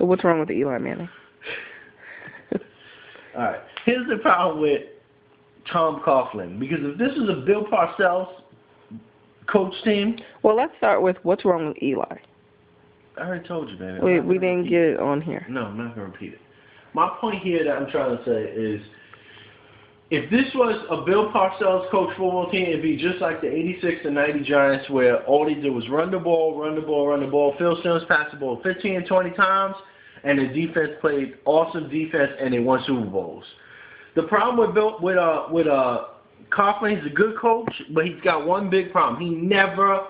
So what's wrong with Eli Manning? All right. Here's the problem with Tom Coughlin. Because if this is a Bill Parcells coach team... Well, let's start with what's wrong with Eli. I already told you, man. We didn't get it on here. No, I'm not going to repeat it. My point here that I'm trying to say is, if this was a Bill Parcells coach football team, it'd be just like the 86 and 90 Giants where all they did was run the ball, run the ball, run the ball. Phil Sims passed the ball 15 and 20 times, and the defense played awesome defense, and they won Super Bowls. The problem with Coughlin, he's a good coach, but he's got one big problem. He never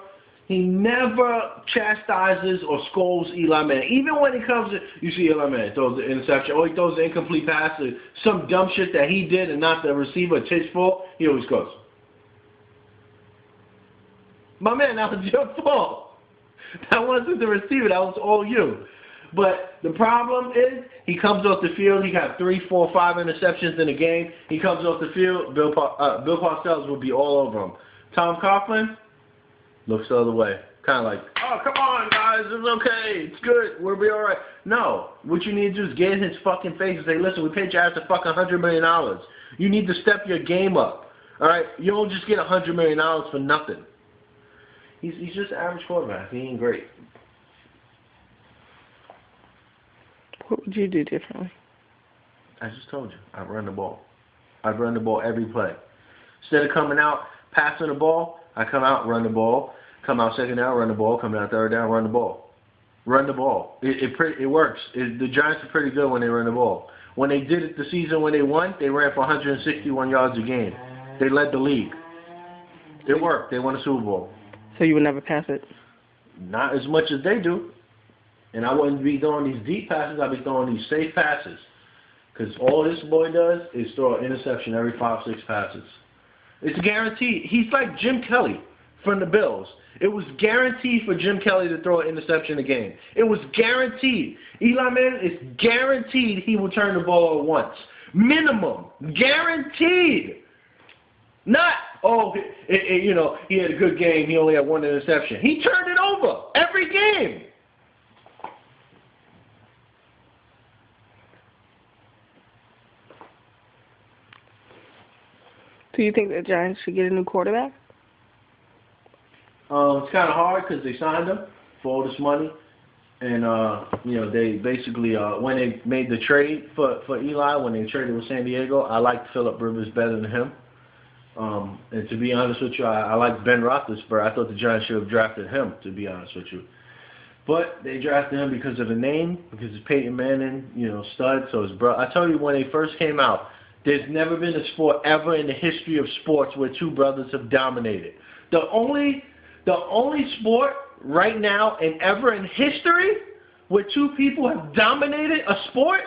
chastises or scolds Eli Manning. Even when it comes to, you see Eli Manning throws the interception, or he throws the incomplete pass, or some dumb shit that he did and not the receiver, it's his fault, he always goes, my man, that was your fault. That wasn't the receiver, that was all you. But the problem is, he comes off the field, he got 3, 4, 5 interceptions in a game. He comes off the field, Bill Parcells will be all over him. Tom Coughlin looks the other way. Kind of like, oh, come on, guys, it's okay, it's good, we'll be all right. No, what you need to do is get in his fucking face and say, listen, we paid your ass a fucking $100 million. You need to step your game up, all right? You don't just get $100 million for nothing. He's just an average quarterback. He ain't great. What would you do differently? I just told you. I'd run the ball. I'd run the ball every play. Instead of coming out, passing the ball, I come out, run the ball. Come out second down, run the ball. Come out third down, run the ball. Run the ball. It works. The Giants are pretty good when they run the ball. When they did it the season when they won, they ran for 161 yards a game. They led the league. It worked. They won a Super Bowl. So you would never pass it? Not as much as they do. And I wouldn't be throwing these deep passes. I'd be throwing these safe passes. Because all this boy does is throw an interception every 5, 6 passes. It's guaranteed. He's like Jim Kelly from the Bills. It was guaranteed for Jim Kelly to throw an interception a game. It was guaranteed. Eli Manning is guaranteed he will turn the ball over once. Minimum. Guaranteed. Not, he had a good game. He only had 1 interception. He turned it over every game. Do you think the Giants should get a new quarterback? It's kind of hard because they signed him for all this money. And, they basically, when they made the trade for Eli, when they traded with San Diego, I liked Phillip Rivers better than him. And to be honest with you, I like Ben Roethlisberger. I thought the Giants should have drafted him, to be honest with you. But they drafted him because of the name, because it's Peyton Manning, stud. So his brother. I tell you, when they first came out, there's never been a sport ever in the history of sports where 2 brothers have dominated. The only sport right now and ever in history where 2 people have dominated a sport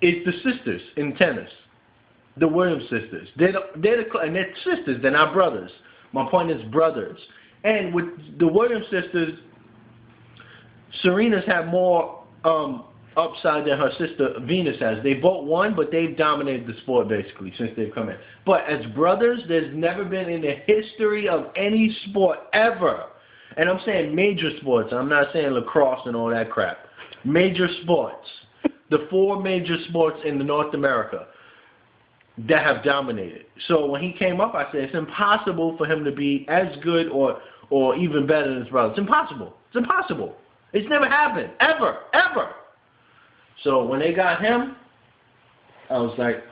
is the sisters in tennis. The Williams sisters. And they're sisters, they're not brothers. My point is brothers. And with the Williams sisters, Serena's had more upside than her sister Venus has. They both won, but they've dominated the sport basically since they've come in. But as brothers, there's never been in the history of any sport ever, and I'm saying major sports, I'm not saying lacrosse and all that crap, major sports, the 4 major sports in North America that have dominated. So when he came up, I said it's impossible for him to be as good or even better than his brother. It's impossible. It's impossible. It's never happened. Ever. So when they got him, I was like,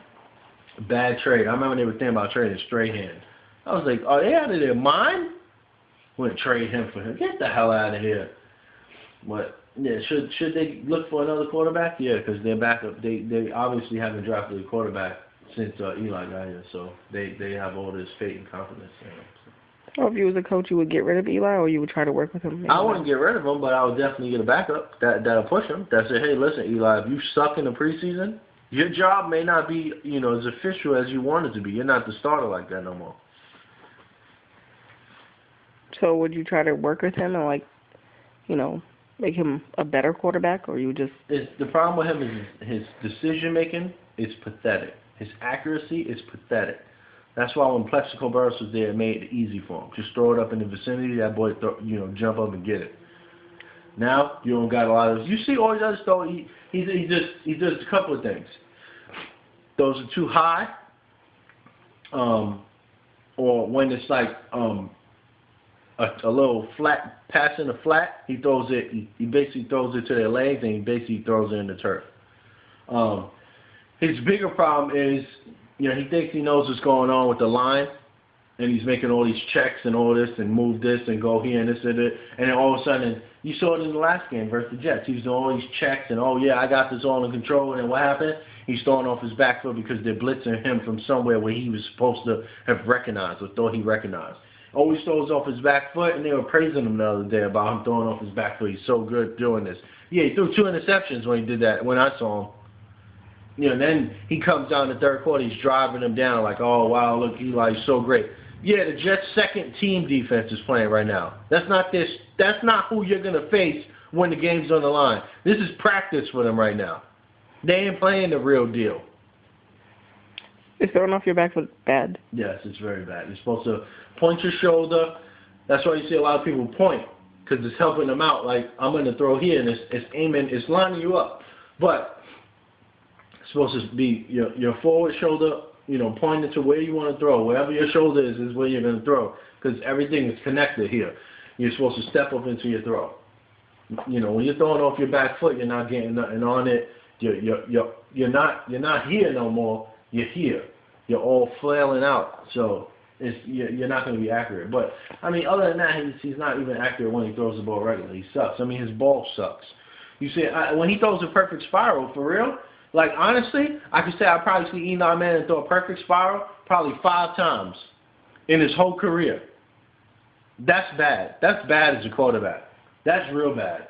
bad trade. I remember they were thinking about trading Strahan. I was like, are they out of their mind? Wouldn't trade him for him. Get the hell out of here. But yeah, should they look for another quarterback? Yeah, because their backup, they obviously haven't drafted a quarterback since Eli got here, so they have all this faith and confidence in him. Or if you was a coach, you would get rid of Eli, or you would try to work with him? I wouldn't get rid of him, but I would definitely get a backup that'll push him. That say, hey, listen, Eli, if you suck in the preseason, your job may not be, as official as you want it to be. You're not the starter like that no more. So would you try to work with him and, make him a better quarterback, or you just... The problem with him is his decision-making is pathetic. His accuracy is pathetic. That's why when Plexico Burress was there, it made it easy for him. Just throw it up in the vicinity, that boy, jump up and get it. Now you don't got a lot of those. You see all these other stuff. He does a couple of things. Those are too high, or when it's like a little flat, passing a flat, he throws it. He basically throws it to their legs, and he basically throws it in the turf. His bigger problem is, he thinks he knows what's going on with the line, and he's making all these checks and all this, and move this and go here and this and that, and then all of a sudden, you saw it in the last game versus the Jets. He was doing all these checks, and oh yeah, I got this all in control, and then what happened? He's throwing off his back foot because they're blitzing him from somewhere where he was supposed to have recognized or thought he recognized. Always throws off his back foot, and they were praising him the other day about him throwing off his back foot. He's so good doing this. Yeah, he threw 2 interceptions when he did that, when I saw him. And then he comes down in the third quarter, he's driving them down like, oh, wow, look, Eli's so great. Yeah, the Jets' second team defense is playing right now. That's not who you're going to face when the game's on the line. This is practice for them right now. They ain't playing the real deal. Is throwing off your back foot bad? Yes, it's very bad. You're supposed to point your shoulder. That's why you see a lot of people point, because it's helping them out. Like, I'm going to throw here, and it's aiming, it's lining you up. But it's supposed to be your forward shoulder, pointing to where you want to throw. Wherever your shoulder is where you're going to throw, because everything is connected here. You're supposed to step up into your throw. When you're throwing off your back foot, you're not getting nothing on it. You're not here no more. You're here. You're all flailing out. So you're not going to be accurate. But I mean, other than that, he's not even accurate when he throws the ball regularly. He sucks. I mean, his ball sucks. You see, when he throws a perfect spiral, for real. Like, honestly, I could say I probably see Eli Manning throw a perfect spiral probably 5 times in his whole career. That's bad. That's bad as a quarterback. That's real bad.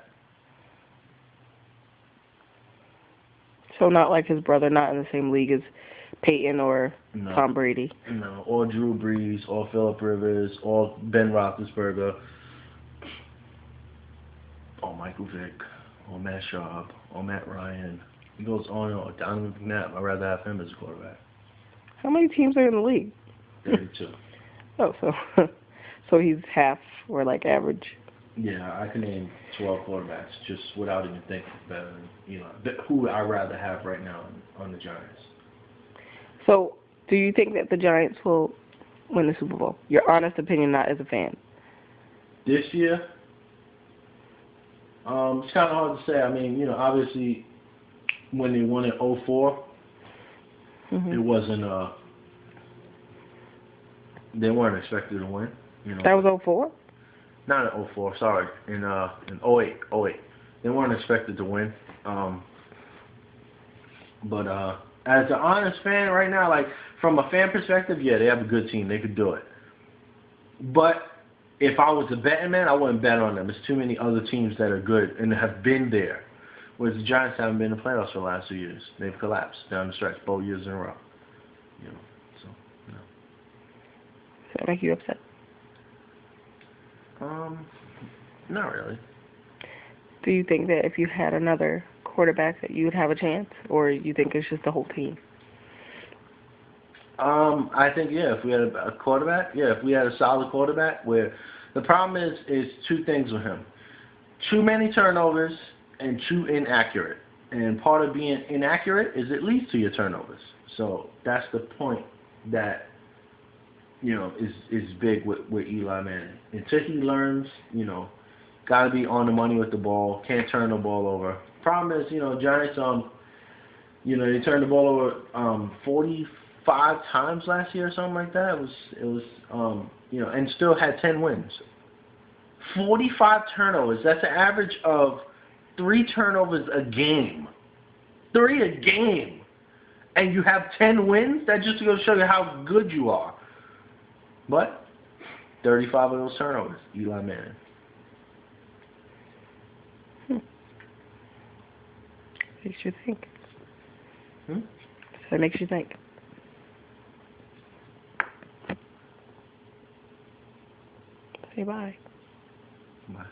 So not like his brother, not in the same league as Peyton or Tom Brady. No, or Drew Brees, or Phillip Rivers, or Ben Roethlisberger, or Michael Vick, or Matt Schaub, or Matt Ryan. He goes on and on. Donovan McNabb, I'd rather have him as a quarterback. How many teams are in the league? 32. Oh, so he's half or like average. Yeah, I can name 12 quarterbacks just without even thinking better than Eli. Who I'd rather have right now on the Giants. So, do you think that the Giants will win the Super Bowl? Your honest opinion, not as a fan. This year, it's kind of hard to say. I mean, obviously, when they won in 2004, it wasn't, they weren't expected to win. That was 2004? Not in 2004, sorry. In 2008. They weren't expected to win. But as an honest fan right now, like, from a fan perspective, yeah, they have a good team. They could do it. But if I was a betting man, I wouldn't bet on them. There's too many other teams that are good and have been there. Whereas the Giants haven't been in the playoffs for the last 2 years. They've collapsed down the stretch, both years in a row. Does that make you upset? Not really. Do you think that if you had another quarterback that you would have a chance, or you think it's just the whole team? I think, yeah, if we had a quarterback, if we had a solid quarterback, where the problem is 2 things with him. Too many turnovers and too inaccurate. And part of being inaccurate is it leads to your turnovers. So that's the point that, is big with Eli Manning. Until he learns, got to be on the money with the ball, can't turn the ball over. Problem is, Giants, they turned the ball over 45 times last year or something like that. It was and still had 10 wins. 45 turnovers. That's an average of 3 turnovers a game. 3 a game. And you have 10 wins? That just goes to show you how good you are. But 35 of those turnovers, Eli Manning. Makes you think. That makes you think. Say bye. Bye.